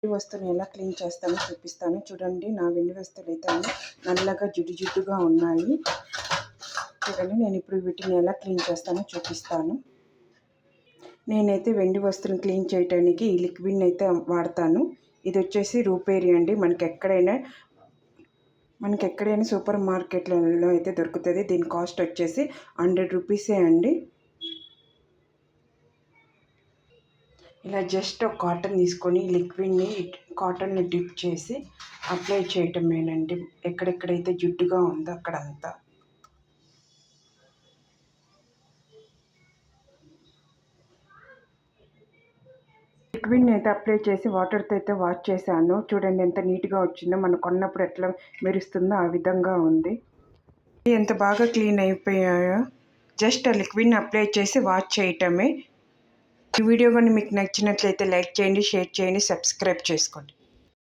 వెండి వస్తువుని ఎలా క్లీన్ చేస్తానో చూపిస్తాను. చూడండి, నా వెండి వస్తువులు అయితే నల్లగా జిడ్డుగా ఉన్నాయి. చూడండి, నేను ఇప్పుడు వీటిని ఎలా క్లీన్ చేస్తానో చూపిస్తాను. నేనైతే వెండి వస్తువుని క్లీన్ చేయడానికి ఈ లిక్విడ్ని అయితే వాడతాను. ఇది వచ్చేసి రూపేరి అండి. మనకి ఎక్కడైనా సూపర్ మార్కెట్లలో అయితే దొరుకుతుంది. దీని కాస్ట్ వచ్చేసి 100 రూపీసే అండి. ఇలా జస్ట్ ఒక కాటన్ తీసుకొని లిక్విడ్ని కాటన్ని డిప్ చేసి అప్లై చేయటమేనండి. ఎక్కడెక్కడైతే జిడ్డుగా ఉందో అక్కడంతా. లిక్విడ్ని అయితే అప్లై చేసి వాటర్తో అయితే వాష్ చేశాను. చూడండి ఎంత నీట్గా వచ్చిందో. మనం కొన్నప్పుడు ఎట్లా మెరుస్తుందో ఆ విధంగా ఉంది. ఎంత బాగా క్లీన్ అయిపోయాయో. జస్ట్ ఆ లిక్విడ్ని అప్లై చేసి వాష్ చేయటమే. ఈ వీడియో కానీ మీకు నచ్చినట్లయితే లైక్ చేయండి, షేర్ చేయండి, సబ్స్క్రైబ్ చేసుకోండి.